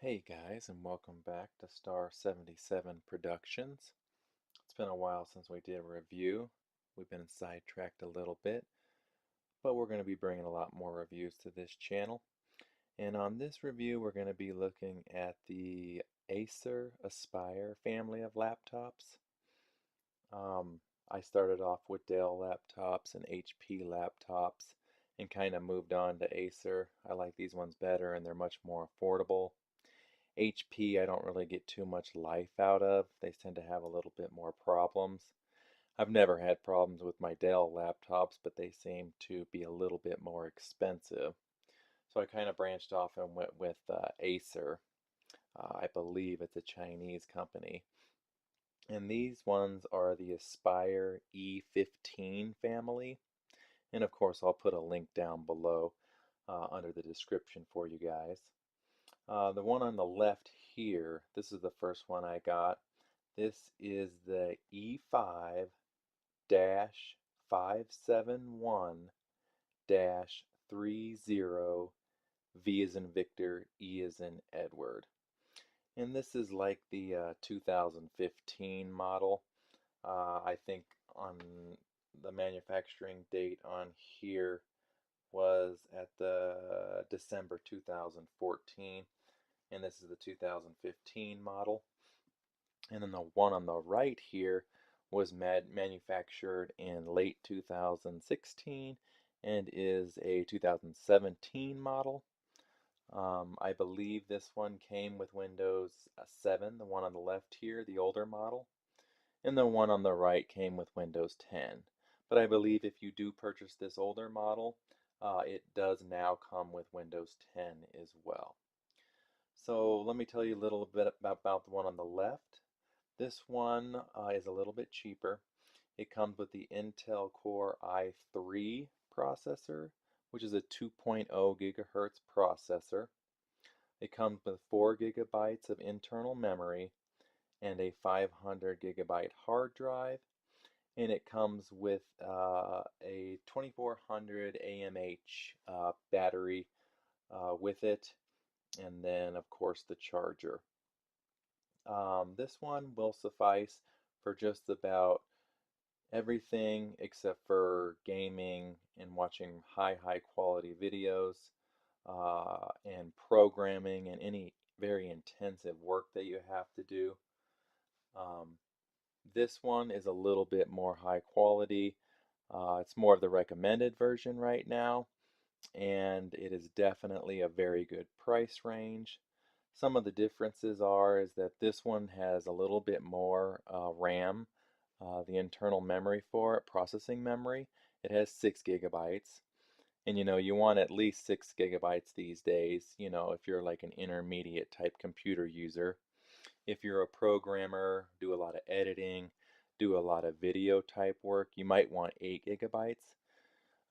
Hey guys, and welcome back to Star 77 Productions. It's been a while since we did a review. We've been sidetracked a little bit, but we're going to be bringing a lot more reviews to this channel. And on this review, we're going to be looking at the Acer Aspire family of laptops. I started off with Dell laptops and HP laptops and kind of moved on to Acer. I like these ones better and they're much more affordable. HP, I don't really get too much life out of. They tend to have a little bit more problems. I've never had problems with my Dell laptops, but they seem to be a little bit more expensive. So I kind of branched off and went with Acer. I believe it's a Chinese company. And these ones are the Aspire E15 family. And of course, I'll put a link down below under the description for you guys. The one on the left here, this is the first one I got. This is the E5-571-30 V as in Victor, E as in Edward. And this is like the 2015 model. I think on the manufacturing date on here was at the December 2014, and this is the 2015 model. And then the one on the right here was manufactured in late 2016 and is a 2017 model. I believe this one came with Windows 7, the one on the left here, the older model, and the one on the right came with Windows 10. But I believe if you do purchase this older model, it does now come with Windows 10 as well. So let me tell you a little bit about the one on the left. This one is a little bit cheaper. It comes with the Intel Core i3 processor, which is a 2.0 gigahertz processor. It comes with 4 gigabytes of internal memory and a 500 gigabyte hard drive. And it comes with a 2400 AMH battery with it, and then, of course, the charger. This one will suffice for just about everything except for gaming and watching high quality videos and programming and any very intensive work that you have to do. Um, this one is a little bit more high quality. It's more of the recommended version right now, and it is definitely a very good price range. Some of the differences are is that this one has a little bit more RAM, the internal memory for it, processing memory. It has 6 gigabytes. And you want at least 6 gigabytes these days, if you're like an intermediate type computer user. If you're a programmer, do a lot of editing, do a lot of video type work, you might want 8 gigabytes.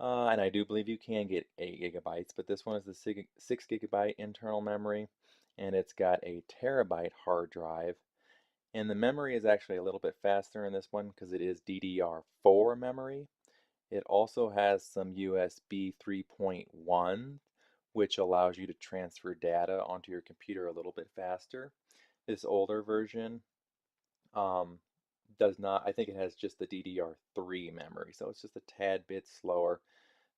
And I do believe you can get 8 gigabytes, but this one is the 6 gigabyte internal memory, and it's got a terabyte hard drive. And the memory is actually a little bit faster in this one because it is DDR4 memory. It also has some USB 3.1, which allows you to transfer data onto your computer a little bit faster. This older version um, does not, I think it has just the DDR3 memory, so it's just a tad bit slower.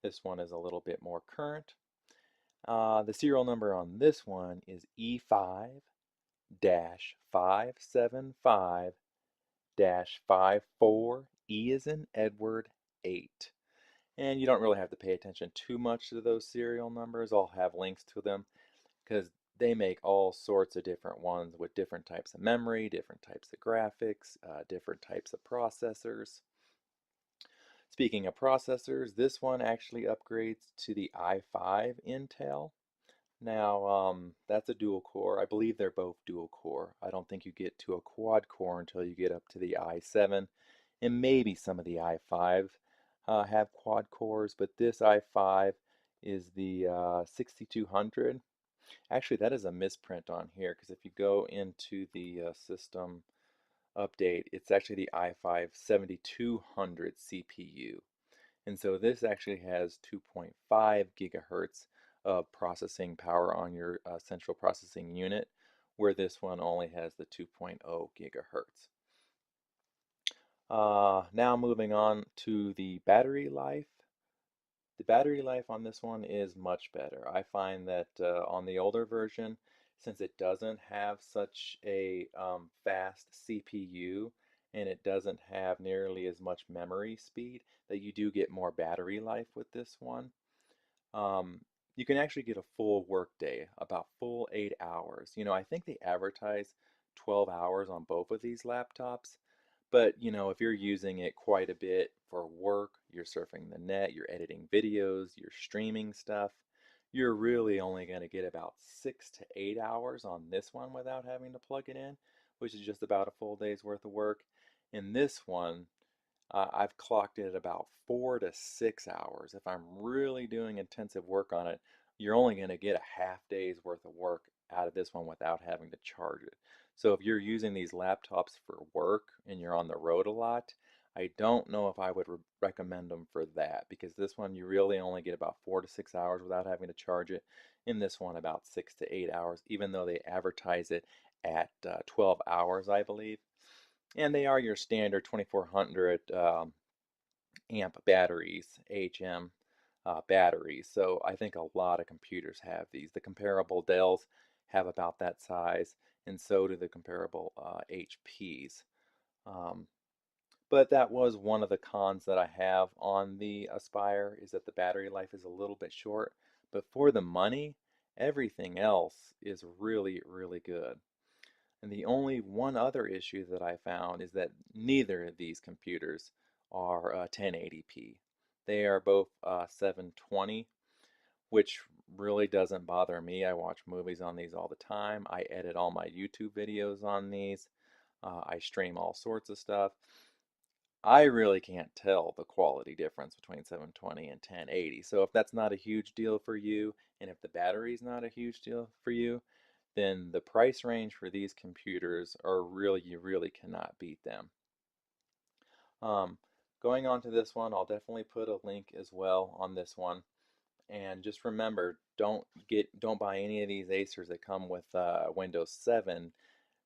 This one is a little bit more current. The serial number on this one is E5-575-54, E as in Edward 8. And you don't really have to pay attention too much to those serial numbers. I'll have links to them because they make all sorts of different ones with different types of memory, different types of graphics, different types of processors. Speaking of processors, this one actually upgrades to the i5 Intel. Now, that's a dual core. I believe they're both dual core. I don't think you get to a quad core until you get up to the i7, and maybe some of the i5 have quad cores, but this i5 is the 6200. Actually, that is a misprint on here because if you go into the system update, it's actually the i5 7200 CPU. And so this actually has 2.5 gigahertz of processing power on your central processing unit, where this one only has the 2.0 gigahertz. Now moving on to the battery life. The battery life on this one is much better. I find that on the older version, since it doesn't have such a fast CPU and it doesn't have nearly as much memory speed, that you do get more battery life with this one. Um, you can actually get a full work day, about full 8 hours. I think they advertise 12 hours on both of these laptops. But, if you're using it quite a bit for work, you're surfing the net, you're editing videos, you're streaming stuff, you're really only going to get about 6 to 8 hours on this one without having to plug it in, which is just about a full day's worth of work. In this one, I've clocked it at about 4 to 6 hours. If I'm really doing intensive work on it, you're only going to get a half day's worth of work out of this one without having to charge it. So if you're using these laptops for work and you're on the road a lot, I don't know if I would recommend them for that, because this one you really only get about 4 to 6 hours without having to charge it. In this one, about 6 to 8 hours, even though they advertise it at 12 hours, I believe. And they are your standard 2400 amp batteries, HM batteries. So I think a lot of computers have these. The comparable Dells have about that size, and so do the comparable HPs. Um, but that was one of the cons that I have on the Aspire, is that the battery life is a little bit short. But for the money, everything else is really, really good. And the only one other issue that I found is that neither of these computers are 1080p. They are both 720, which really doesn't bother me. I watch movies on these all the time. I edit all my YouTube videos on these. I stream all sorts of stuff. I really can't tell the quality difference between 720 and 1080. So if that's not a huge deal for you, and if the battery's not a huge deal for you, then the price range for these computers are really, you really cannot beat them. Um, Going on to this one, I'll definitely put a link as well on this one. And just remember, don't buy any of these Acers that come with Windows 7,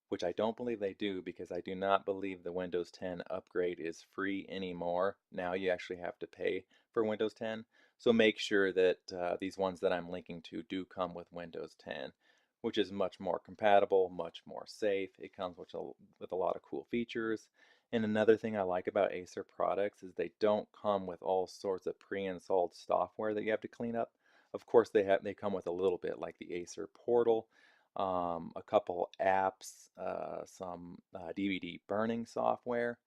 which I don't believe they do, because I do not believe the Windows 10 upgrade is free anymore. Now you actually have to pay for Windows 10. So make sure that these ones that I'm linking to do come with Windows 10, which is much more compatible, much more safe. It comes with a lot of cool features. And another thing I like about Acer products is they don't come with all sorts of pre-installed software that you have to clean up. Of course, they come with a little bit, like the Acer Portal, a couple apps, some DVD burning software,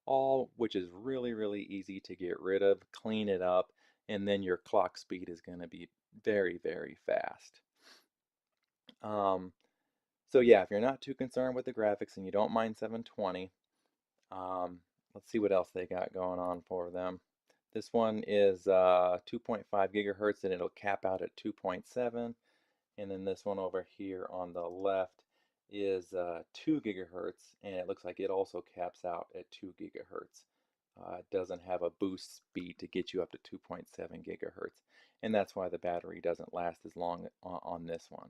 all which is really, really easy to get rid of, clean it up, and then your clock speed is going to be very, very fast. Um, so yeah, if you're not too concerned with the graphics and you don't mind 720, um, let's see what else they got going on for them. This one is 2.5 gigahertz, and it'll cap out at 2.7. And then this one over here on the left is 2 gigahertz, and it looks like it also caps out at 2 gigahertz. It doesn't have a boost speed to get you up to 2.7 gigahertz, and that's why the battery doesn't last as long on this one.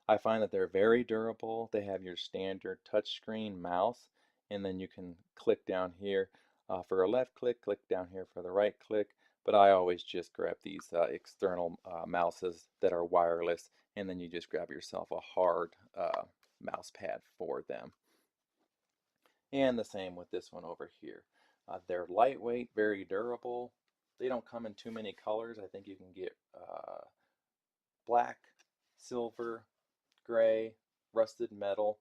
I find that they're very durable. They have your standard touchscreen mouse, and then you can click down here for a left click, click down here for the right click, but I always just grab these external mouses that are wireless, and then you just grab yourself a hard mouse pad for them. And the same with this one over here. They're lightweight, very durable. They don't come in too many colors. I think you can get black, silver, gray, rusted metal,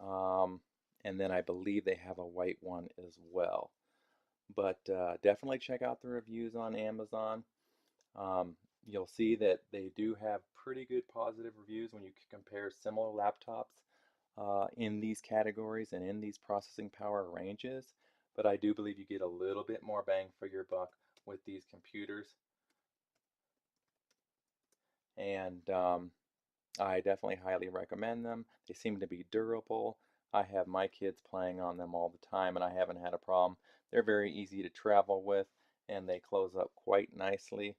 um, and then I believe they have a white one as well. But definitely check out the reviews on Amazon. You'll see that they do have pretty good positive reviews when you compare similar laptops in these categories and in these processing power ranges. But I do believe you get a little bit more bang for your buck with these computers. And I definitely highly recommend them. They seem to be durable. I have my kids playing on them all the time, and I haven't had a problem. They're very easy to travel with, and they close up quite nicely.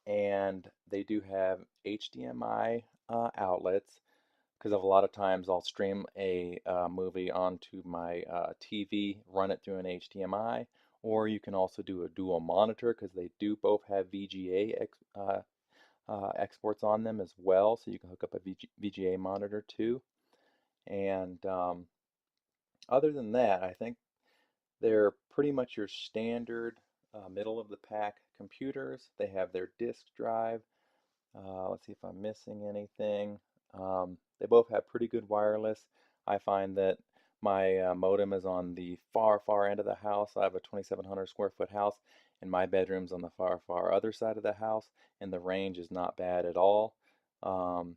and they do have HDMI outlets because of a lot of times I'll stream a movie onto my TV, run it through an HDMI, or you can also do a dual monitor because they do both have VGA exports on them as well, so you can hook up a VGA monitor too. And other than that, I think they're pretty much your standard middle of the pack computers. They have their disk drive. Let's see if I'm missing anything. They both have pretty good wireless. I find that my modem is on the far, far end of the house. I have a 2,700 square foot house, and my bedroom's on the far, far other side of the house, and the range is not bad at all. Um,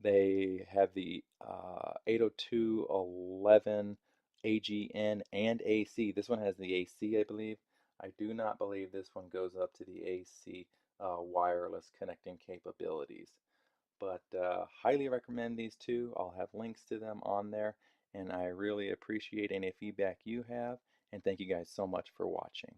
they have the 802.11 AGN and AC. This one has the AC, I believe. I do not believe this one goes up to the AC wireless connecting capabilities. But highly recommend these two. I'll have links to them on there, and I really appreciate any feedback you have. And thank you guys so much for watching.